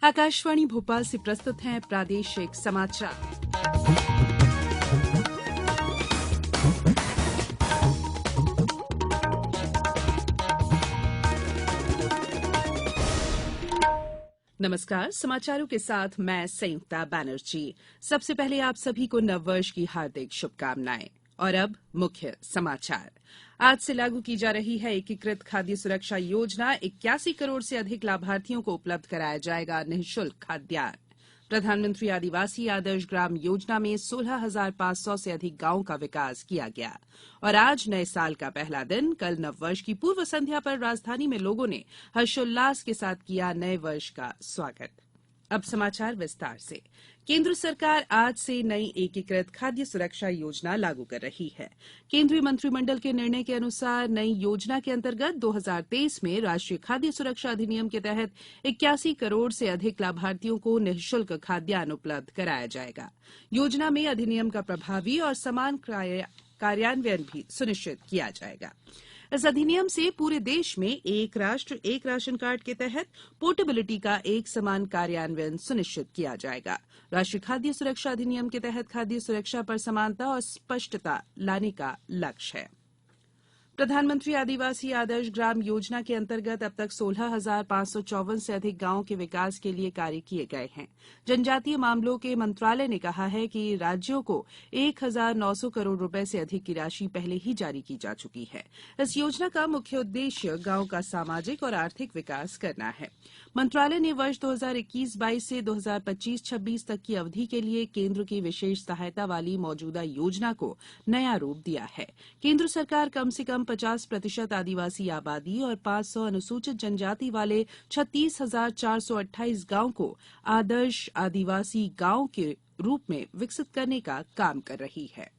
आकाशवाणी भोपाल से प्रस्तुत हैं प्रादेशिक समाचार। नमस्कार, समाचारों के साथ मैं संयुक्ता बनर्जी। सबसे पहले आप सभी को नववर्ष की हार्दिक शुभकामनाएं। और अब मुख्य समाचार। आज से लागू की जा रही है एकीकृत खाद्य सुरक्षा योजना। 81 करोड़ से अधिक लाभार्थियों को उपलब्ध कराया जाएगा निःशुल्क खाद्यान्न। प्रधानमंत्री आदिवासी आदर्श ग्राम योजना में 16,500 से अधिक गांवों का विकास किया गया। और आज नए साल का पहला दिन। कल नववर्ष की पूर्व संध्या पर राजधानी में लोगों ने हर्षोल्लास के साथ किया नए वर्ष का स्वागत। अब समाचार विस्तार से। केंद्र सरकार आज से नई एकीकृत खाद्य सुरक्षा योजना लागू कर रही है। केंद्रीय मंत्रिमंडल के निर्णय के अनुसार नई योजना के अंतर्गत 2023 में राष्ट्रीय खाद्य सुरक्षा अधिनियम के तहत 81 करोड़ से अधिक लाभार्थियों को निःशुल्क खाद्यान्न उपलब्ध कराया जाएगा। योजना में अधिनियम का प्रभावी और समान कार्यान्वयन भी सुनिश्चित किया जाएगा। इस अधिनियम से पूरे देश में एक राष्ट्र एक राशन कार्ड के तहत पोर्टेबिलिटी का एक समान कार्यान्वयन सुनिश्चित किया जाएगा। राष्ट्रीय खाद्य सुरक्षा अधिनियम के तहत खाद्य सुरक्षा पर समानता और स्पष्टता लाने का लक्ष्य है। प्रधानमंत्री आदिवासी आदर्श ग्राम योजना के अंतर्गत अब तक 16,554 से अधिक गांवों के विकास के लिए कार्य किए गए हैं। जनजातीय मामलों के मंत्रालय ने कहा है कि राज्यों को 1,900 करोड़ रुपए से अधिक की राशि पहले ही जारी की जा चुकी है। इस योजना का मुख्य उद्देश्य गांव का सामाजिक और आर्थिक विकास करना है। मंत्रालय ने वर्ष 2021-22 से 2025-26 तक की अवधि के लिए केंद्र की विशेष सहायता वाली मौजूदा योजना को नया रूप दिया है। केंद्र सरकार कम से कम 50% आदिवासी आबादी और 500 अनुसूचित जनजाति वाले 36,428 गांव को आदर्श आदिवासी गांव के रूप में विकसित करने का काम कर रही है।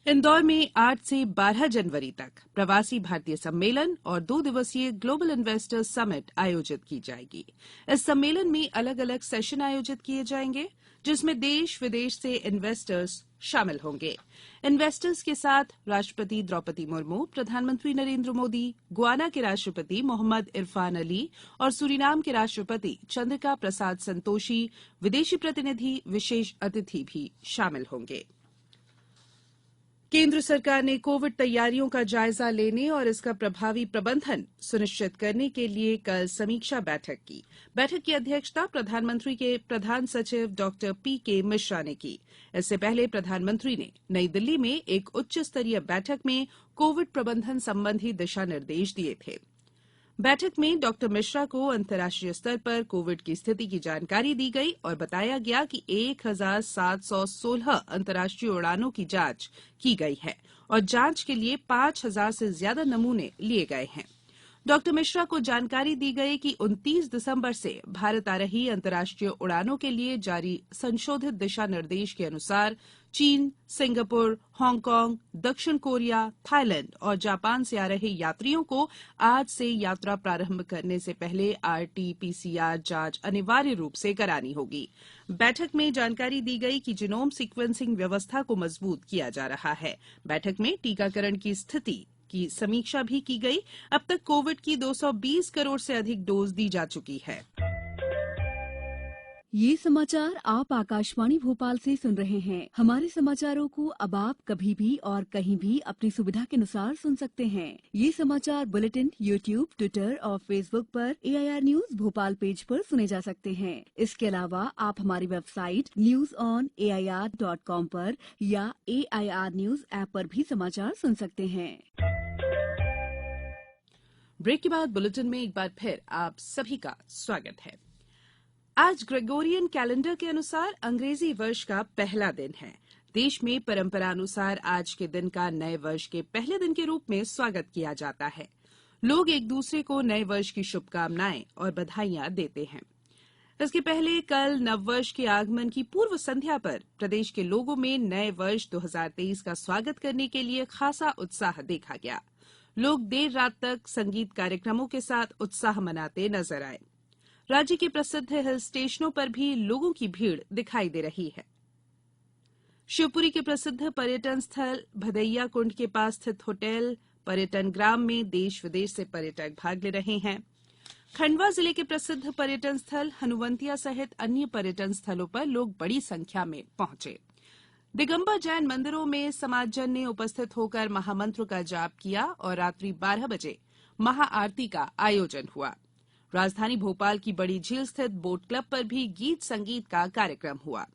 इंदौर में 8 से 12 जनवरी तक प्रवासी भारतीय सम्मेलन और 2 दिवसीय ग्लोबल इन्वेस्टर्स समिट आयोजित की जाएगी। इस सम्मेलन में अलग अलग सेशन आयोजित किए जाएंगे, जिसमें देश विदेश से इन्वेस्टर्स शामिल होंगे। इन्वेस्टर्स के साथ राष्ट्रपति द्रौपदी मुर्मू, प्रधानमंत्री नरेंद्र मोदी, गुयाना के राष्ट्रपति मोहम्मद इरफान अली और सूरीनाम के राष्ट्रपति चंद्रिका प्रसाद संतोषी, विदेशी प्रतिनिधि, विशेष अतिथि भी शामिल होंगे। केंद्र सरकार ने कोविड तैयारियों का जायजा लेने और इसका प्रभावी प्रबंधन सुनिश्चित करने के लिए कल समीक्षा बैठक की। बैठक की अध्यक्षता प्रधानमंत्री के प्रधान सचिव डॉक्टर पीके मिश्रा ने की। इससे पहले प्रधानमंत्री ने नई दिल्ली में एक उच्च स्तरीय बैठक में कोविड प्रबंधन संबंधी दिशा निर्देश दिए थे। बैठक में डॉक्टर मिश्रा को अंतर्राष्ट्रीय स्तर पर कोविड की स्थिति की जानकारी दी गई और बताया गया कि 1,716 अंतर्राष्ट्रीय उड़ानों की जांच की गई है और जांच के लिए 5,000 से ज्यादा नमूने लिए गए हैं। डॉक्टर मिश्रा को जानकारी दी गई कि 29 दिसंबर से भारत आ रही अंतर्राष्ट्रीय उड़ानों के लिए जारी संशोधित दिशा निर्देश के अनुसार चीन, सिंगापुर, हांगकांग, दक्षिण कोरिया, थाईलैंड और जापान से आ रहे यात्रियों को आज से यात्रा प्रारंभ करने से पहले आरटी-पीसीआर जांच अनिवार्य रूप से करानी होगी। बैठक में जानकारी दी गई कि जीनोम सीक्वेंसिंग व्यवस्था को मजबूत किया जा रहा है। बैठक में टीकाकरण की स्थिति की समीक्षा भी की गई। अब तक कोविड की 220 करोड़ से अधिक डोज दी जा चुकी है। ये समाचार आप आकाशवाणी भोपाल से सुन रहे हैं। हमारे समाचारों को अब आप कभी भी और कहीं भी अपनी सुविधा के अनुसार सुन सकते हैं। ये समाचार बुलेटिन यूट्यूब, ट्विटर और फेसबुक पर AIR न्यूज भोपाल पेज पर सुने जा सकते हैं। इसके अलावा आप हमारी वेबसाइट news.air.com पर या AIR न्यूज ऐप पर भी समाचार सुन सकते हैं। ब्रेक के बाद बुलेटिन में एक बार फिर आप सभी का स्वागत है। आज ग्रेगोरियन कैलेंडर के अनुसार अंग्रेजी वर्ष का पहला दिन है। देश में परंपरानुसार आज के दिन का नए वर्ष के पहले दिन के रूप में स्वागत किया जाता है। लोग एक दूसरे को नए वर्ष की शुभकामनाएं और बधाइयां देते हैं। इसके पहले कल नववर्ष के आगमन की पूर्व संध्या पर प्रदेश के लोगों में नए वर्ष 2023 का स्वागत करने के लिए खासा उत्साह देखा गया। लोग देर रात तक संगीत कार्यक्रमों के साथ उत्साह मनाते नजर आए। राज्य के प्रसिद्ध हिल स्टेशनों पर भी लोगों की भीड़ दिखाई दे रही है। शिवपुरी के प्रसिद्ध पर्यटन स्थल भदैया कुंड के पास स्थित होटल पर्यटन ग्राम में देश विदेश से पर्यटक भाग ले रहे हैं। खंडवा जिले के प्रसिद्ध पर्यटन स्थल हनुवंतिया सहित अन्य पर्यटन स्थलों पर लोग बड़ी संख्या में पहुंचे। दिगंबर जैन मंदिरों में समाजजन ने उपस्थित होकर महामंत्र का जाप किया और रात्रि 12 बजे महाआरती का आयोजन हुआ। राजधानी भोपाल की बड़ी झील स्थित बोट क्लब पर भी गीत संगीत का कार्यक्रम हुआ।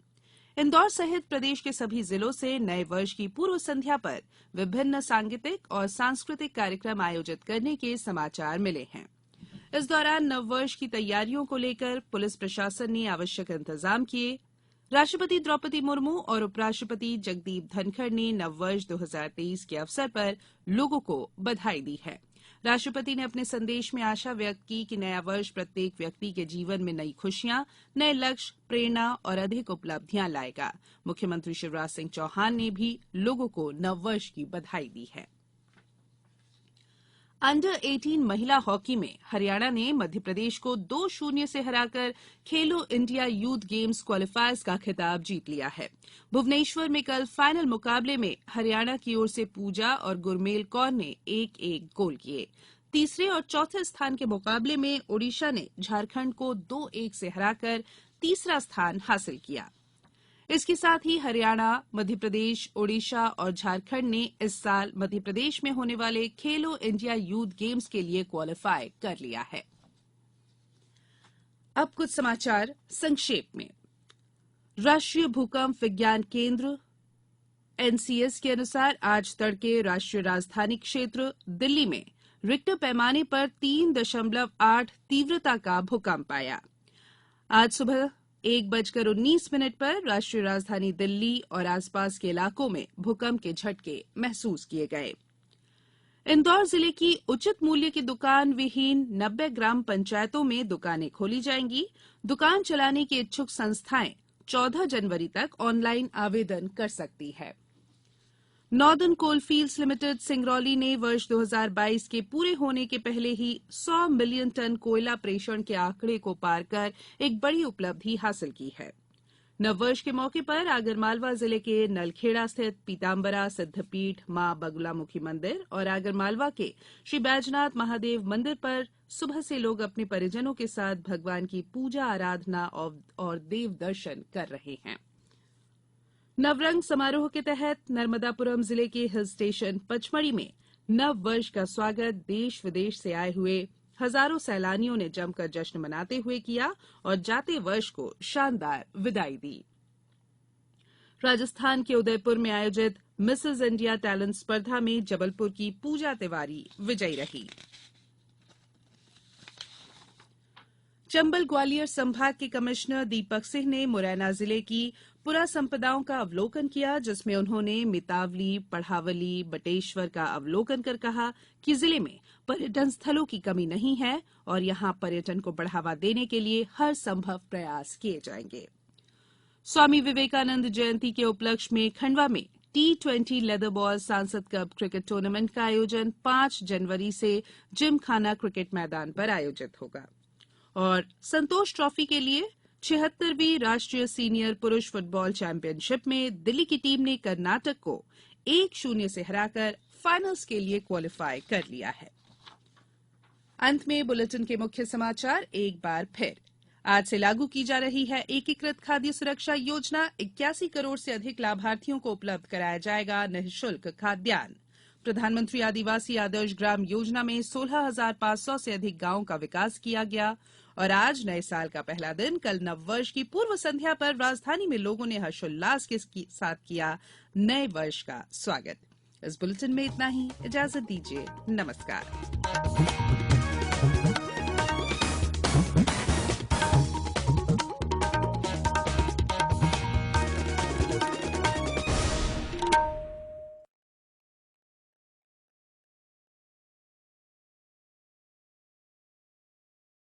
इंदौर सहित प्रदेश के सभी जिलों से नए वर्ष की पूर्व संध्या पर विभिन्न सांगीतिक और सांस्कृतिक कार्यक्रम आयोजित करने के समाचार मिले हैं। इस दौरान नववर्ष की तैयारियों को लेकर पुलिस प्रशासन ने आवश्यक इंतजाम किए। राष्ट्रपति द्रौपदी मुर्मू और उपराष्ट्रपति जगदीप धनखड़ ने नववर्ष 2023 के अवसर पर लोगों को बधाई दी है। राष्ट्रपति ने अपने संदेश में आशा व्यक्त की कि नया वर्ष प्रत्येक व्यक्ति के जीवन में नई खुशियां, नए लक्ष्य, प्रेरणा और अधिक उपलब्धियां लाएगा। मुख्यमंत्री शिवराज सिंह चौहान ने भी लोगों को नववर्ष की बधाई दी है। अंडर 18 महिला हॉकी में हरियाणा ने मध्यप्रदेश को 2-0 से हराकर खेलो इंडिया यूथ गेम्स क्वालिफायर्स का खिताब जीत लिया है। भुवनेश्वर में कल फाइनल मुकाबले में हरियाणा की ओर से पूजा और गुरमेल कौर ने 1-1 गोल किए। तीसरे और चौथे स्थान के मुकाबले में ओडिशा ने झारखंड को 2-1 से हराकर तीसरा स्थान हासिल किया। इसके साथ ही हरियाणा, मध्यप्रदेश, ओडिशा और झारखंड ने इस साल मध्यप्रदेश में होने वाले खेलो इंडिया यूथ गेम्स के लिए क्वालिफाई कर लिया है। अब कुछ समाचार संक्षेप में। राष्ट्रीय भूकंप विज्ञान केंद्र एनसीएस के अनुसार आज तड़के राष्ट्रीय राजधानी क्षेत्र दिल्ली में रिक्टर पैमाने पर 3.8 तीव्रता का भूकंप आया। आज सुबह 1:19 पर राष्ट्रीय राजधानी दिल्ली और आसपास के इलाकों में भूकंप के झटके महसूस किए गए। इंदौर जिले की उचित मूल्य की दुकान विहीन 90 ग्राम पंचायतों में दुकानें खोली जाएंगी। दुकान चलाने की इच्छुक संस्थाएं 14 जनवरी तक ऑनलाइन आवेदन कर सकती है। नॉर्दर्न कोलफील्ड्स लिमिटेड सिंगरौली ने वर्ष 2022 के पूरे होने के पहले ही 100 मिलियन टन कोयला प्रेषण के आंकड़े को पार कर एक बड़ी उपलब्धि हासिल की है। नववर्ष के मौके पर आगरमालवा जिले के नलखेड़ा स्थित पीताम्बरा सिद्धपीठ मां बगुलामुखी मंदिर और आगरमालवा के श्री बैजनाथ महादेव मंदिर पर सुबह से लोग अपने परिजनों के साथ भगवान की पूजा आराधना और देव दर्शन कर रहे हैं। नवरंग समारोह के तहत नर्मदापुरम जिले के हिल स्टेशन पचमढ़ी में नव वर्ष का स्वागत देश विदेश से आए हुए हजारों सैलानियों ने जमकर जश्न मनाते हुए किया और जाते वर्ष को शानदार विदाई दी। राजस्थान के उदयपुर में आयोजित मिसेज इंडिया टैलेंट स्पर्धा में जबलपुर की पूजा तिवारी विजयी रही। चंबल ग्वालियर संभाग के कमिश्नर दीपक सिंह ने मुरैना जिले की पुरा संपदाओं का अवलोकन किया, जिसमें उन्होंने मितावली, पढ़ावली, बटेश्वर का अवलोकन कर कहा कि जिले में पर्यटन स्थलों की कमी नहीं है और यहां पर्यटन को बढ़ावा देने के लिए हर संभव प्रयास किए जाएंगे। स्वामी विवेकानंद जयंती के उपलक्ष्य में खंडवा में T20 लेदर बॉल सांसद कप क्रिकेट टूर्नामेंट का आयोजन 5 जनवरी से जिमखाना क्रिकेट मैदान पर आयोजित होगा और संतोष ट्रॉफी के लिए 76वीं राष्ट्रीय सीनियर पुरुष फुटबॉल चैंपियनशिप में दिल्ली की टीम ने कर्नाटक को 1-0 से हराकर फाइनल्स के लिए क्वालिफाई कर लिया है। अंत में बुलेटिन के मुख्य समाचार एक बार फिर। आज से लागू की जा रही है एकीकृत खाद्य सुरक्षा योजना। 81 करोड़ से अधिक लाभार्थियों को उपलब्ध कराया जाएगा निःशुल्क खाद्यान्न। प्रधानमंत्री आदिवासी आदर्श ग्राम योजना में 16,500 से अधिक गांवों का विकास किया गया और आज नए साल का पहला दिन। कल नववर्ष की पूर्व संध्या पर राजधानी में लोगों ने हर्षोल्लास के साथ किया नए वर्ष का स्वागत। इस बुलेटिन में इतना ही। इजाजत दीजिए। नमस्कार।